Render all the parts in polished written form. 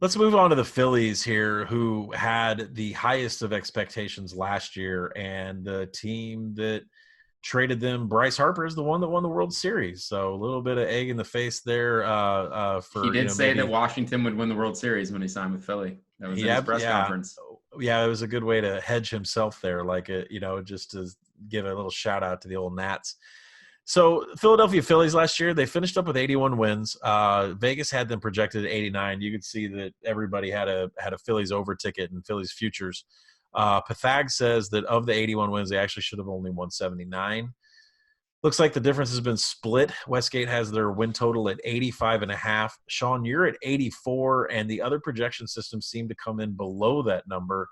Let's move on to the Phillies here, who had the highest of expectations last year, and the team that traded them, Bryce Harper, is the one that won the World Series. So a little bit of egg in the face there He for did say that maybe Washington would win the World Series when he signed with Philly. That was in his press yeah, conference. yeah, it was a good way to hedge himself there, like just to give a little shout out to the old Nats. So Philadelphia Phillies last year, they finished up with 81 wins. Vegas had them projected at 89. You could see that everybody had a Phillies over ticket and Phillies futures. Pathag says that of the 81 wins, they actually should have only won 79. Looks like the difference has been split. Westgate has their win total at 85 and a half. Sean, you're at 84, and the other projection systems seem to come in below that number.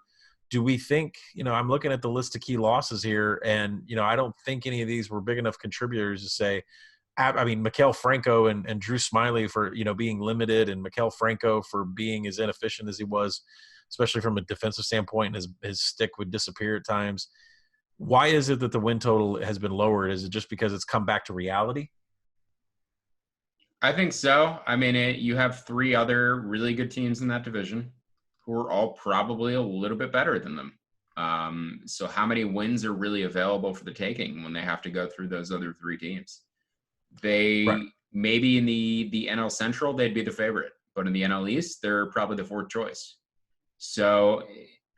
Do we think, I'm looking at the list of key losses here, and, I don't think any of these were big enough contributors to say, I mean, Maikel Franco and Drew Smiley for, being limited, and Maikel Franco for being as inefficient as he was, especially from a defensive standpoint, and his stick would disappear at times. Why is it that the win total has been lowered? Is it just because it's come back to reality? I think so. I mean, you have three other really good teams in that division who are all probably a little bit better than them. So how many wins are really available for the taking when they have to go through those other three teams? Right. They maybe in the NL Central, they'd be the favorite, but in the NL East, they're probably the fourth choice. So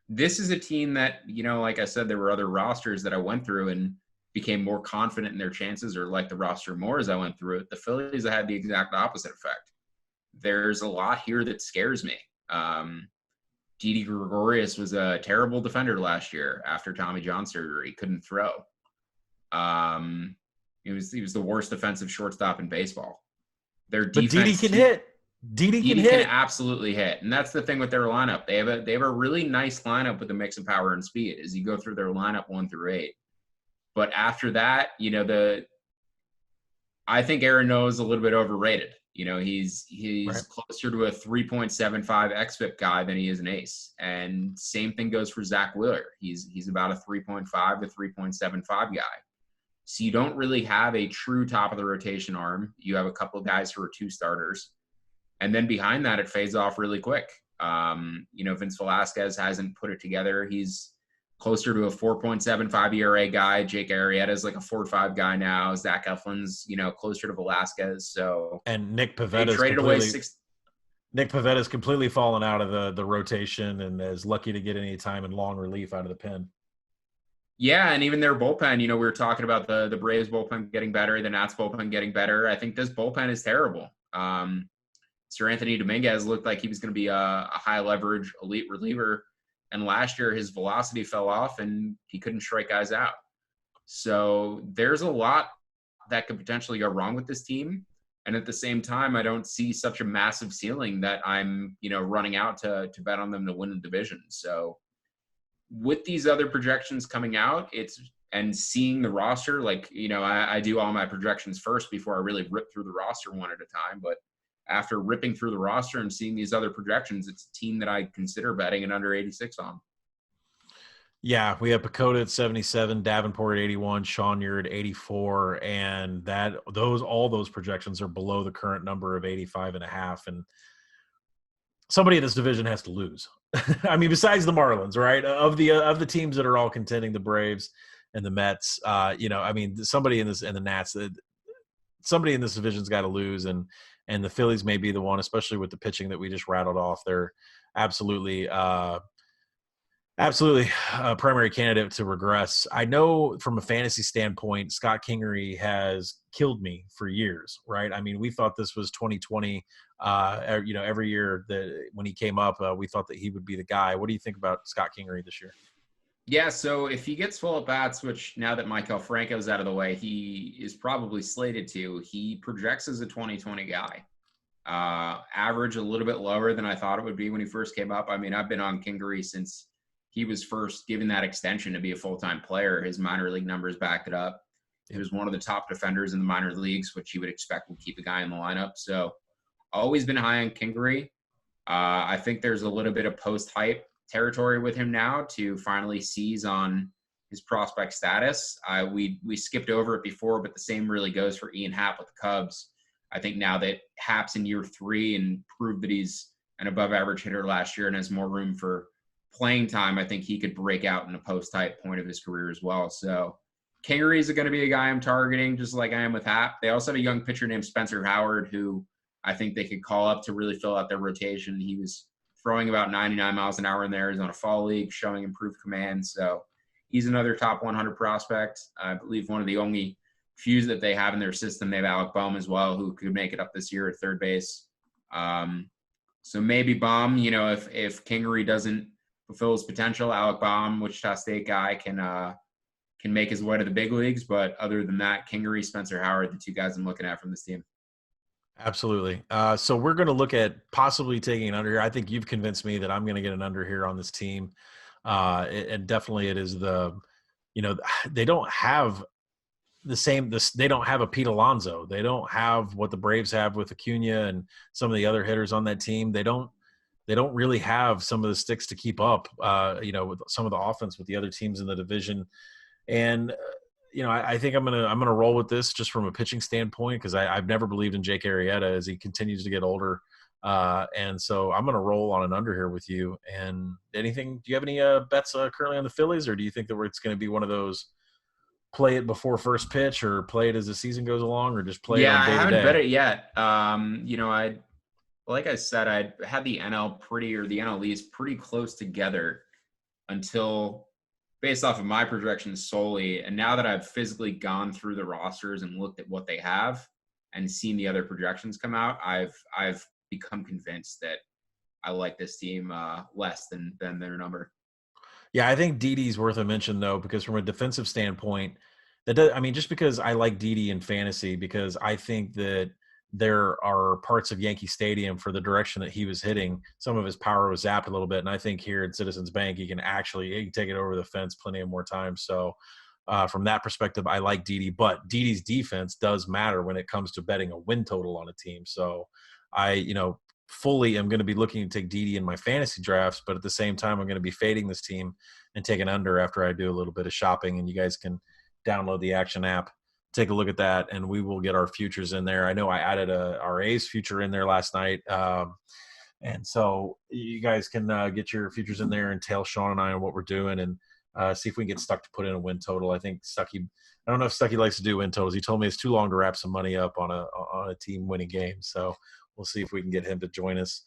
this is a team that, like I said, there were other rosters that I went through and became more confident in their chances or liked the roster more as I went through it. The Phillies had the exact opposite effect. There's a lot here that scares me. Didi Gregorius was a terrible defender last year after Tommy John surgery. He couldn't throw. He was the worst defensive shortstop in baseball. Their But Didi defense can hit. Didi can Didi can hit. absolutely hit, and that's the thing with their lineup. They have a really nice lineup with a mix of power and speed as you go through their lineup 1 through 8. But after that, I think Aaron Noah is a little bit overrated. He's Right. closer to a 3.75 xFIP guy than he is an ace. And same thing goes for Zach Wheeler. He's about a 3.5 to 3.75 guy. So you don't really have a true top of the rotation arm. You have a couple of guys who are two starters. And then behind that, it fades off really quick. Vince Velasquez hasn't put it together. He's closer to a 4.75 ERA guy. Jake Arrieta is like a 4.5 guy now. Zach Eflin's, closer to Velasquez. So And Nick they Pavetta's traded away completely six. Nick Pavetta's completely fallen out of the rotation and is lucky to get any time in long relief out of the pen. Yeah, and even their bullpen, we were talking about the Braves bullpen getting better, the Nats bullpen getting better. I think this bullpen is terrible. Sir Anthony Dominguez looked like he was going to be a high leverage elite reliever. And last year, his velocity fell off and he couldn't strike guys out. So there's a lot that could potentially go wrong with this team. And at the same time, I don't see such a massive ceiling that I'm, running out to bet on them to win the division. So with these other projections coming out, and seeing the roster, like, I do all my projections first before I really rip through the roster one at a time. But after ripping through the roster and seeing these other projections, it's a team that I consider betting an under 86 on. Yeah, we have Pacoda at 77, Davenport at 81, Sean, you're at 84, and all those projections are below the current number of 85 and a half. And somebody in this division has to lose. I mean, besides the Marlins, right? Of the teams that are all contending, the Braves and the Mets, somebody in this and the Nats, somebody in this division's got to lose, and the Phillies may be the one, especially with the pitching that we just rattled off. They're absolutely a primary candidate to regress. I know from a fantasy standpoint, Scott Kingery has killed me for years, right? I mean, we thought this was 2020. Every year that when he came up, we thought that he would be the guy. What do you think about Scott Kingery this year? Yeah, so if he gets full at bats, which now that Maikel Franco's out of the way, he is probably slated to, he projects as a 2020 guy. Average a little bit lower than I thought it would be when he first came up. I mean, I've been on Kingery since he was first given that extension to be a full-time player. His minor league numbers backed it up. He was one of the top defenders in the minor leagues, which you would expect would keep a guy in the lineup. So always been high on Kingery. I think there's a little bit of post-hype territory with him now to finally seize on his prospect status. We skipped over it before, but the same really goes for Ian Happ with the Cubs. I think now that Happ's in year 3 and proved that he's an above average hitter last year and has more room for playing time, I think he could break out in a post type point of his career as well. So Kingery is going to be a guy I'm targeting, just like I am with Happ. They also have a young pitcher named Spencer Howard, who I think they could call up to really fill out their rotation. He was throwing about 99 miles an hour in there. He's on a fall league, showing improved command. So he's another top 100 prospect. I believe one of the only few that they have in their system. They have Alec Bohm as well, who could make it up this year at third base. So maybe Bohm, if Kingery doesn't fulfill his potential, Alec Bohm, Wichita State guy, can make his way to the big leagues. But other than that, Kingery, Spencer Howard, the two guys I'm looking at from this team. Absolutely. So we're going to look at possibly taking an under here. I think you've convinced me that I'm going to get an under here on this team. And definitely it is they don't have they don't have a Pete Alonso. They don't have what the Braves have with Acuna and some of the other hitters on that team. They don't really have some of the sticks to keep up, with some of the offense with the other teams in the division. And I think I'm gonna roll with this just from a pitching standpoint because I've never believed in Jake Arrieta as he continues to get older, and so I'm gonna roll on an under here with you. And do you have any bets currently on the Phillies, or do you think that it's going to be one of those play it before first pitch, or play it as the season goes along, or just play it on day to day? I haven't bet it yet. Like I said, I had the NL East pretty close together until based off of my projections solely. And now that I've physically gone through the rosters and looked at what they have and seen the other projections come out, I've become convinced that I like this team less than their number. Yeah, I think Didi's worth a mention though, because from a defensive standpoint, just because I like Didi in fantasy, because I think that there are parts of Yankee Stadium for the direction that he was hitting. Some of his power was zapped a little bit. And I think here at Citizens Bank, he can take it over the fence plenty of more times. So from that perspective, I like Didi, but Didi's defense does matter when it comes to betting a win total on a team. So I, fully am going to be looking to take Didi in my fantasy drafts, but at the same time, I'm going to be fading this team and take an under after I do a little bit of shopping. And you guys can download the Action app, take a look at that, and we will get our futures in there. I know I added our A's future in there last night. And so you guys can get your futures in there and tell Sean and I on what we're doing and see if we can get Stuck to put in a win total. I think I don't know if Stucky likes to do win totals. He told me it's too long to wrap some money up on a team winning game. So we'll see if we can get him to join us.